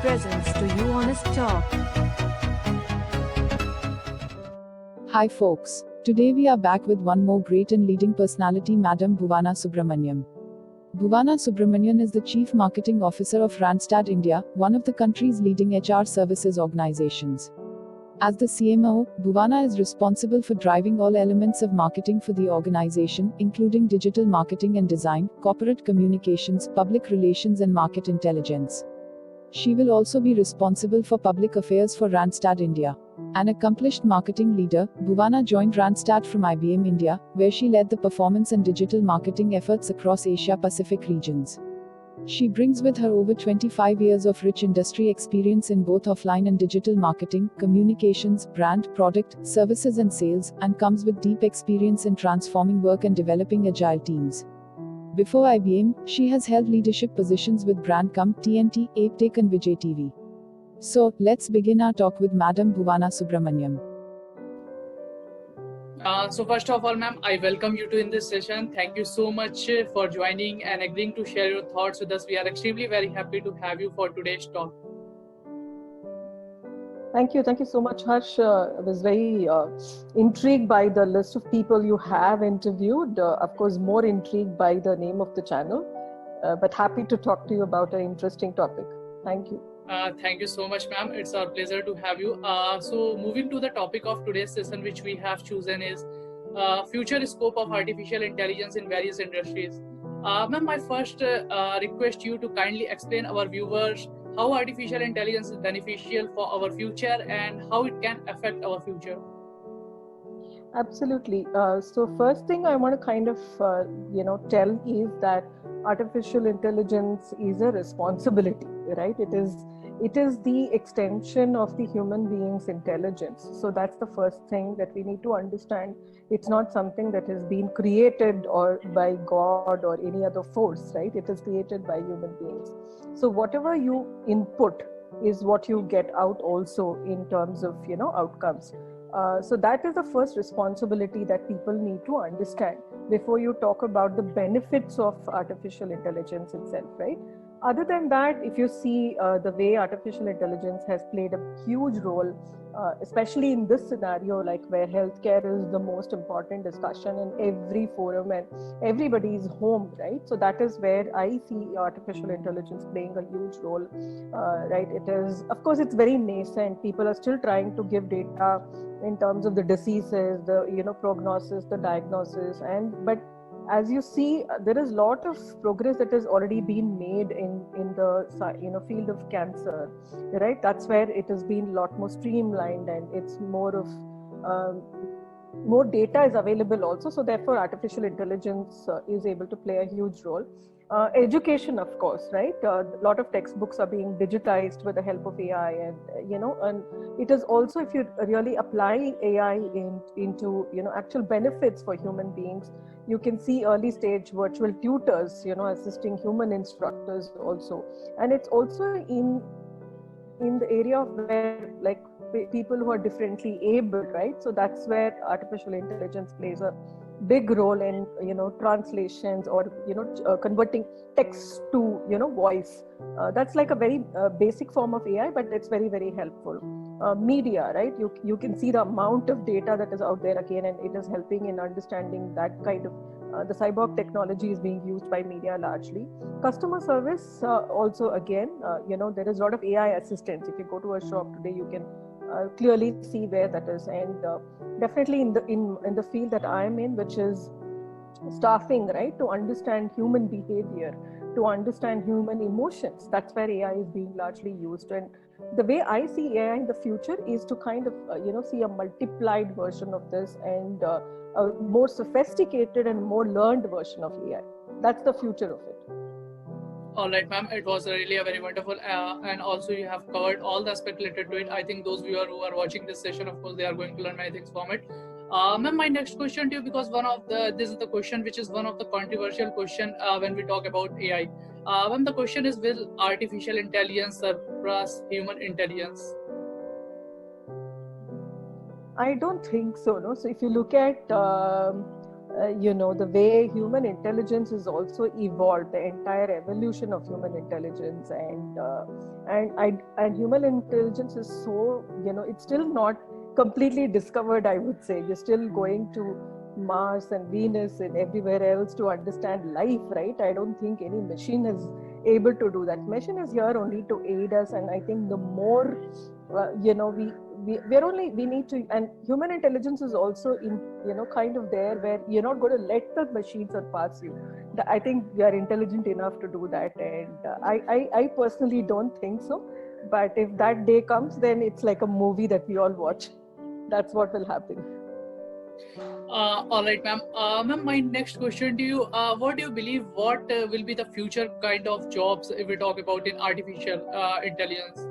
presents to you Honest Talk. Hi folks, today we are back with one more great and leading personality, Madam Bhuvana Subramaniam. Bhuvana Subramanian is the Chief Marketing Officer of Randstad India, one of the country's leading HR services organizations. As the CMO, Bhuvana is responsible for driving all elements of marketing for the organization, including digital marketing and design, corporate communications, public relations and market intelligence. She will also be responsible for public affairs for Randstad India. An accomplished marketing leader, Bhuvana joined Randstad from IBM India, where she led the performance and digital marketing efforts across Asia-Pacific regions. She brings with her over 25 years of rich industry experience in both offline and digital marketing, communications, brand, product, services and sales, and comes with deep experience in transforming work and developing agile teams. Before IBM, she has held leadership positions with Brandcom, TNT, Aptech and Vijay TV. So, let's begin our talk with Madam Bhuvana Subramaniam. So first of all, ma'am, I welcome you to in this session. Thank you so much for joining and agreeing to share your thoughts with us. We are extremely very happy to have you for today's talk. Thank you so much, Harsh. I was very intrigued by the list of people you have interviewed. Of course, more intrigued by the name of the channel, but happy to talk to you about an interesting topic. Thank you. Thank you so much, ma'am. It's our pleasure to have you. So moving to the topic of today's session, which we have chosen is future scope of artificial intelligence in various industries. Ma'am, my first request you to kindly explain our viewers how artificial intelligence is beneficial for our future and how it can affect our future. Absolutely. So first thing I want to kind of tell is that artificial intelligence is a responsibility, right? It is the extension of the human being's intelligence. So that's the first thing that we need to understand. It's not something that has been created or by God or any other force, right? It is created by human beings. So whatever you input is what you get out also in terms of, outcomes. So that is the first responsibility that people need to understand before you talk about the benefits of artificial intelligence itself, right? Other than that, if you see the way artificial intelligence has played a huge role, especially in this scenario, like where healthcare is the most important discussion in every forum and everybody's home, right? So that is where I see artificial intelligence playing a huge role, right? It is, of course, it's very nascent. People are still trying to give data in terms of the diseases, the prognosis, the diagnosis, but as you see, there is a lot of progress that has already been made in the field of cancer, right? That's where it has been a lot more streamlined and it's more of more data is available also. So therefore, artificial intelligence is able to play a huge role. Education, of course, right? A lot of textbooks are being digitized with the help of AI, and and it is also, if you really apply AI into actual benefits for human beings, you can see early stage virtual tutors, assisting human instructors also, and it's also in the area of where like people who are differently able, right? So that's where artificial intelligence plays a big role in translations or converting text to voice. That's like a very basic form of AI, but it's very, very helpful. Media, right? You can see the amount of data that is out there again, and it is helping in understanding that kind of the cyborg technology is being used by media largely. Customer service also, again, there is a lot of AI assistance. If you go to a shop today, you can clearly see where that is, and definitely in the field that I am in, which is staffing, right? To understand human behavior, to understand human emotions, that's where AI is being largely used. And the way I see AI in the future is to kind of see a multiplied version of this and a more sophisticated and more learned version of AI. That's the future of it. All right, ma'am. It was really a very wonderful, and also you have covered all the aspects related to it. I think those viewers who are watching this session, of course, they are going to learn many things from it. Ma'am, my next question to you, because this is the question which is one of the controversial question when we talk about AI. Ma'am, the question is, will artificial intelligence surpass human intelligence? I don't think so. No. So if you look at the way human intelligence is also evolved, the entire evolution of human intelligence, and human intelligence is so, it's still not completely discovered, I would say. We're still going to Mars and Venus and everywhere else to understand life, right? I don't think any machine is able to do that. Machine is here only to aid us, and I think the more, we need to, and human intelligence is also in, kind of there where you're not going to let the machine surpass you. I think we are intelligent enough to do that, and I personally don't think so. But if that day comes, then it's like a movie that we all watch. That's what will happen. All right, ma'am. Ma'am, my next question to you: what do you believe? What will be the future kind of jobs if we talk about in artificial intelligence?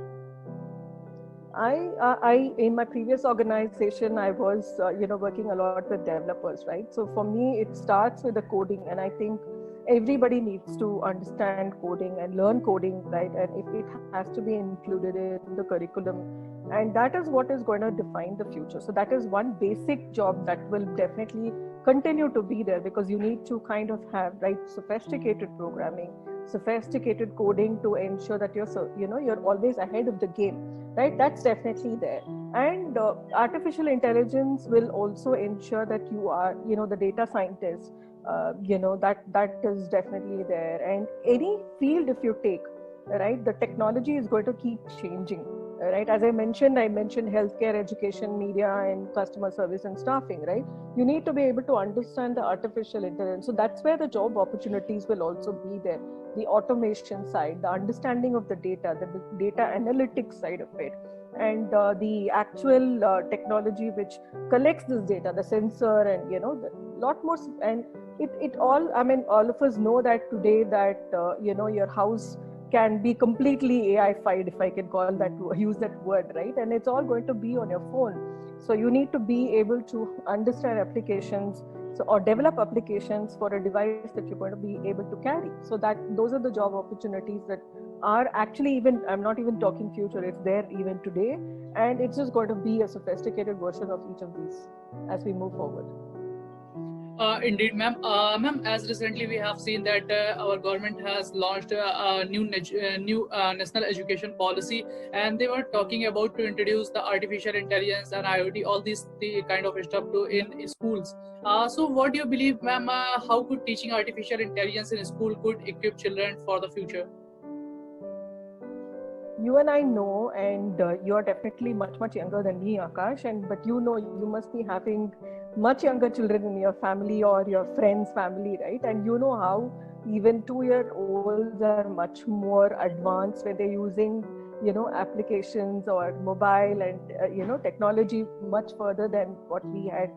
I in my previous organization, I was working a lot with developers, right? So for me, it starts with the coding, and I think everybody needs to understand coding and learn coding, right? And if it has to be included in the curriculum, and that is what is going to define the future. So that is one basic job that will definitely continue to be there, because you need to kind of have, right, sophisticated programming, sophisticated coding to ensure that you're always ahead of the game, right? That's definitely there. And artificial intelligence will also ensure that you are, the data scientist, that is definitely there. And any field, if you take, right, the technology is going to keep changing, right? As I mentioned healthcare, education, media, and customer service and staffing, right? You need to be able to understand the artificial intelligence. So that's where the job opportunities will also be there. The automation side, the understanding of the data, the data analytics side of it, and the actual technology which collects this data, the sensor, and lot more. And it all, I mean, all of us know that today that your house can be completely AI-fied, if I can use that word, right? And it's all going to be on your phone. So you need to be able to understand applications, or develop applications for a device that you're going to be able to carry. So that those are the job opportunities that are actually, even, I'm not even talking future, it's there even today. And it's just going to be a sophisticated version of each of these as we move forward. Indeed, ma'am. Ma'am, as recently we have seen that our government has launched a new national education policy, and they were talking about to introduce the artificial intelligence and IoT, all these kind of stuff in schools. So what do you believe, ma'am? How could teaching artificial intelligence in school could equip children for the future? You and I know, and you are definitely much younger than me, Akash, but you must be having much younger children in your family or your friends' family, right? And you know how even 2-year-olds are much more advanced when they're using, applications or mobile and, technology much further than what we had,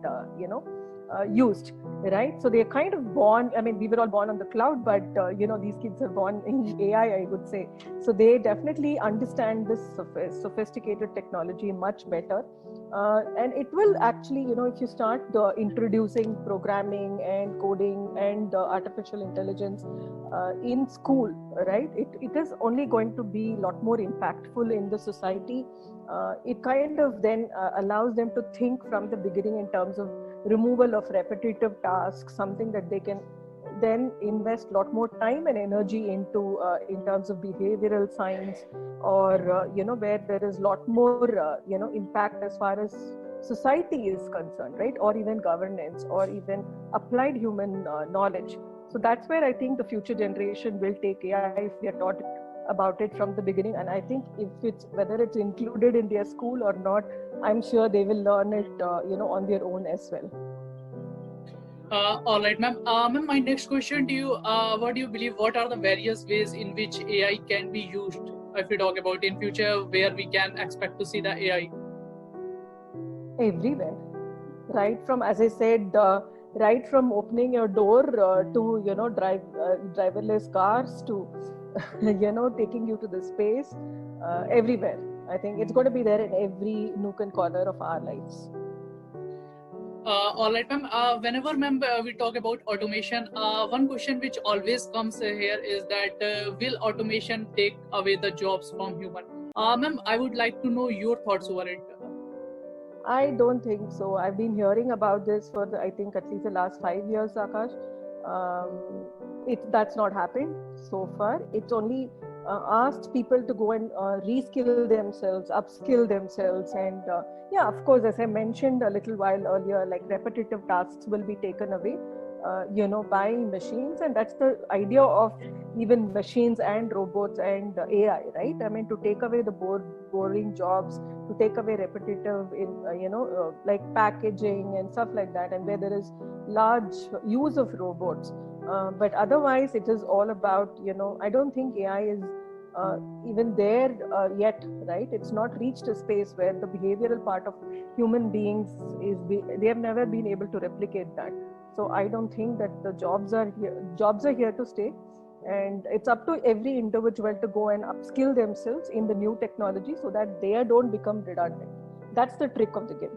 used, right? So they're kind of born, I mean, we were all born on the cloud, but, these kids are born in AI, I would say. So they definitely understand this sophisticated technology much better. And it will actually, if you start introducing programming and coding and artificial intelligence in school, right, it is only going to be a lot more impactful in the society. It kind of then allows them to think from the beginning in terms of removal of repetitive tasks, something that they can then invest a lot more time and energy into in terms of behavioral science, or where there is a lot more impact as far as society is concerned, right? Or even governance, or even applied human knowledge. So that's where I think the future generation will take AI if they are taught about it from the beginning. And I think whether it's included in their school or not, I'm sure they will learn it on their own as well. All right, ma'am. Ma'am, my next question to you: what do you believe? What are the various ways in which AI can be used? If we talk about in future, where we can expect to see the AI? Everywhere, right from, as I said, right from opening your door to driverless cars to taking you to the space, everywhere. I think it's going to be there in every nook and corner of our lives. All right, ma'am. Whenever, ma'am, we talk about automation, one question which always comes here is that will automation take away the jobs from human? Ma'am, I would like to know your thoughts over it. I don't think so. I've been hearing about this for I think at least the last 5 years, Akash. That's not happened so far. It's only asked people to go and reskill themselves, upskill themselves, and yeah, of course, as I mentioned a little while earlier, like repetitive tasks will be taken away, by machines, and that's the idea of even machines and robots and AI, right? I mean, to take away the boring jobs, to take away repetitive in like packaging and stuff like that, and where there is large use of robots, but otherwise it is all about, I don't think AI is even there yet, right? It's not reached a space where the behavioral part of human beings they have never been able to replicate that. So I don't think that the jobs are here to stay, and it's up to every individual to go and upskill themselves in the new technology so that they don't become redundant. That's the trick of the game.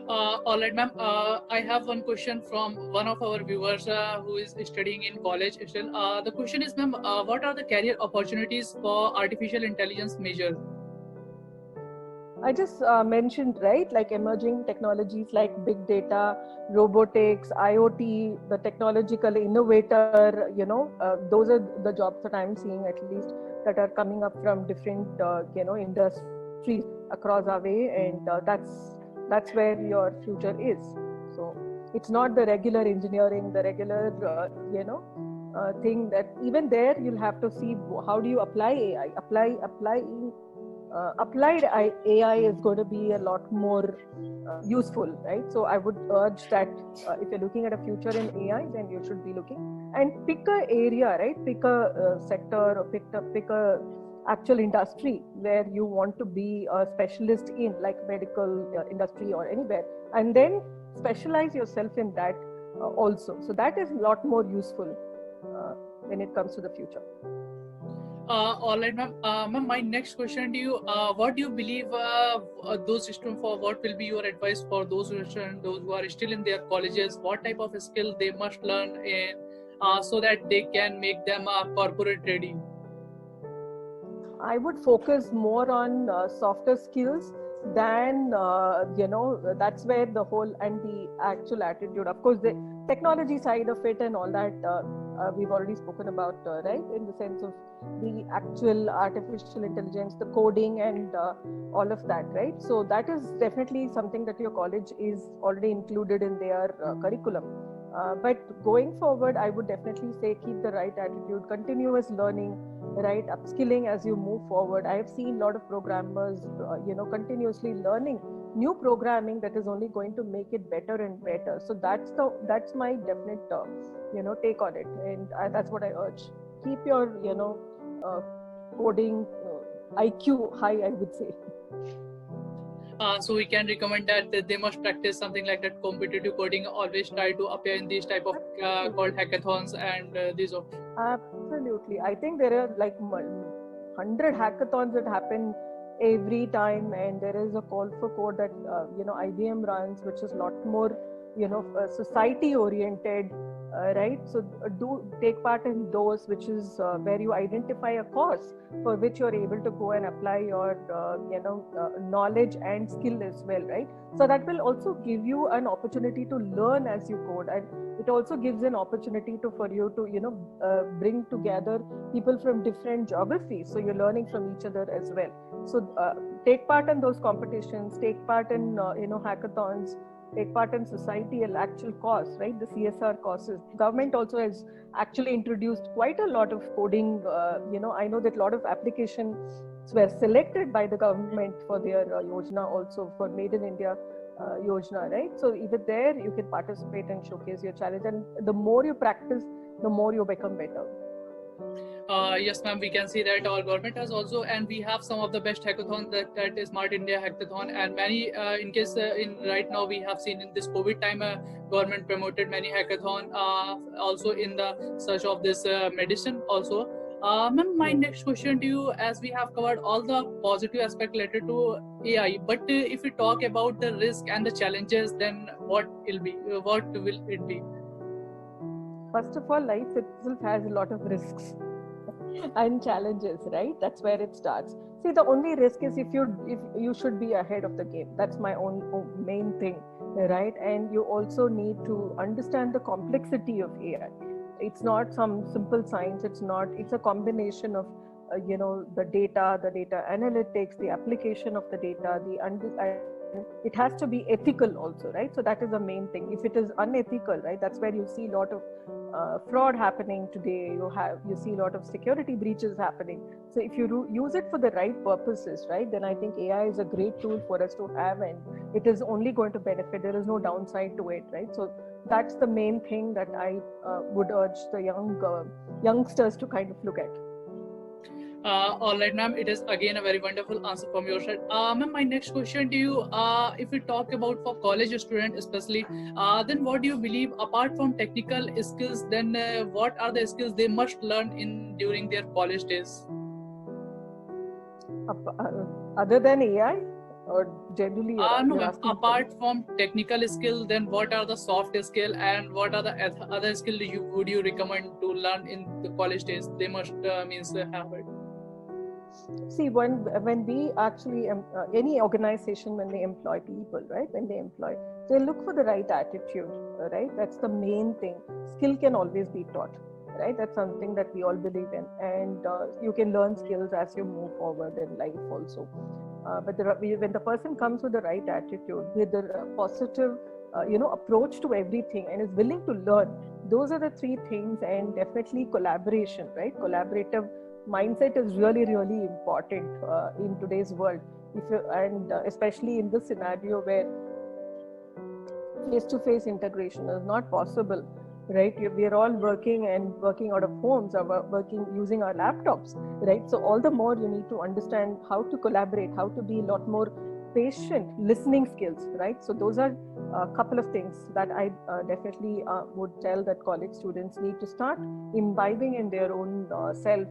All right, ma'am. I have one question from one of our viewers who is studying in college still. The question is, ma'am, what are the career opportunities for artificial intelligence major? I just mentioned, right, like emerging technologies like big data, robotics, IoT, the technological innovator, those are the jobs that I'm seeing, at least, that are coming up from different, industries across our way. And that's where your future is. So it's not the regular engineering, the regular, thing that even there you'll have to see how do you apply AI. Applied AI is going to be a lot more useful, right? So I would urge that if you're looking at a future in AI, then you should be looking and pick a area, right? Pick a sector, or pick a actual industry where you want to be a specialist in, like medical industry or anywhere, and then specialize yourself in that also. So that is a lot more useful when it comes to the future. All right, ma'am. Ma'am, my next question to you: what do you believe those students, for what will be your advice for those students, those who are still in their colleges? What type of skill they must learn in so that they can make them corporate ready? I would focus more on softer skills than, that's where the whole and the actual attitude. Of course, the technology side of it and all that we've already spoken about, right? In the sense of the actual artificial intelligence, the coding, and all of that, right? So that is definitely something that your college is already included in their curriculum. But going forward, I would definitely say keep the right attitude, continuous learning, right? Upskilling as you move forward. I have seen a lot of programmers, continuously learning new programming that is only going to make it better and better. So that's my definite, take on it, and that's what I urge. Keep your, coding IQ high, I would say. So we can recommend that they must practice something like that competitive coding. Always try to appear in these type of called hackathons and these. Absolutely, I think there are like 100 hackathons that happen every time, and there is a call for code that IBM runs, which is a lot more society oriented. Right, so do take part in those, which is where you identify a cause for which you're able to go and apply your knowledge and skill as well, right? So that will also give you an opportunity to learn as you code, and it also gives an opportunity for you to bring together people from different geographies, so you're learning from each other as well. So take part in those competitions, take part in hackathons, take part in society and actual cause, right? The CSR causes. Government also has actually introduced quite a lot of coding. I know that a lot of applications were selected by the government for their Yojana, also for Made in India Yojana, right? So even there you can participate and showcase your challenge. And the more you practice, the more you become better. Yes, ma'am, we can see that our government has also, and we have some of the best hackathons, that is Smart India Hackathon, and many, in case in right now we have seen in this COVID time, government promoted many hackathon, also in the search of this medicine also. Ma'am, my next question to you, as we have covered all the positive aspect related to AI, but if we talk about the risk and the challenges, then what will it be? First of all, life itself has a lot of risks. and challenges, right? That's where it starts. See, the only risk is if you should be ahead of the game. That's my own main thing, right? And you also need to understand the complexity of AI. It's not some simple science. It's not. It's a combination of the data analytics, the application of the data, it has to be ethical also, right? So that is the main thing. If it is unethical, right, that's where you see a lot of fraud happening today. You see a lot of security breaches happening. So if you use it for the right purposes, right, then I think AI is a great tool for us to have, and it is only going to benefit. There is no downside to it, right? So that's the main thing that I would urge the youngsters to kind of look at. All right, ma'am. It is again a very wonderful answer from your side. Ma'am, my next question to you, if we talk about for college student especially, then what do you believe apart from technical skills, then what are the skills they must learn in during their college days? Other than AI, or generally? No, ma'am. Apart from technical skill, then what are the soft skill and what are the other skill would you recommend to learn in the college days? They must have it. See, when we actually any organization, when they employ people, right, they look for the right attitude, right? That's the main thing. Skill can always be taught, right? That's something that we all believe in, and you can learn skills as you move forward in life also. But when the person comes with the right attitude, with the positive approach to everything, and is willing to learn, those are the three things. And definitely collaboration, right? Collaborative mindset is really, really important in today's world. Especially in this scenario where face-to-face integration is not possible, right? We are all working out of homes, or working using our laptops, right? So all the more you need to understand how to collaborate, how to be a lot more patient, listening skills, right? So those are a couple of things that I definitely would tell that college students need to start imbibing in their own self,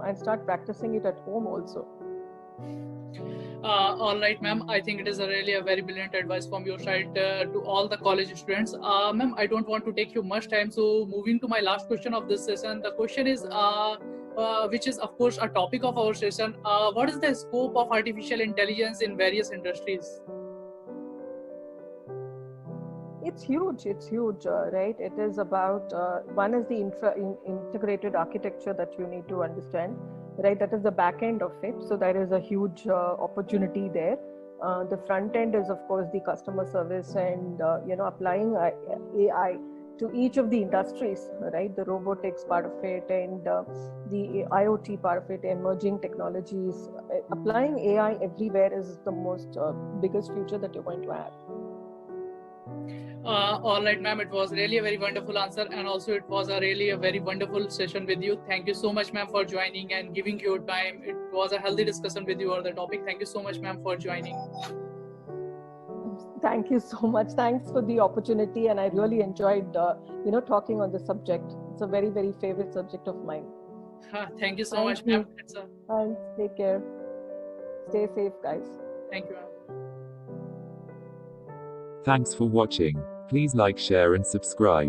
and start practicing it at home also. All right, ma'am. I think it is really a very brilliant advice from your side to all the college students. Ma'am, I don't want to take you much time. So moving to my last question of this session, the question is, which is of course a topic of our session. What is the scope of artificial intelligence in various industries? It's huge, right? It is about, one is the integrated architecture that you need to understand, right? That is the back end of it. So there is a huge opportunity there. The front end is, of course, the customer service and, applying AI to each of the industries, right? The robotics part of it and the IoT part of it, emerging technologies. Applying AI everywhere is the most biggest future that you're going to have. All right, ma'am. It was really a very wonderful answer, and also it was really a very wonderful session with you. Thank you so much, ma'am, for joining and giving your time. It was a healthy discussion with you on the topic. Thank you so much, ma'am, for joining. Thank you so much. Thanks for the opportunity, and I really enjoyed, talking on the subject. It's a very, very favorite subject of mine. Thank you so much, ma'am. Thanks. Take care. Stay safe, guys. Thank you, ma'am. Thanks for watching. Please like, share and subscribe.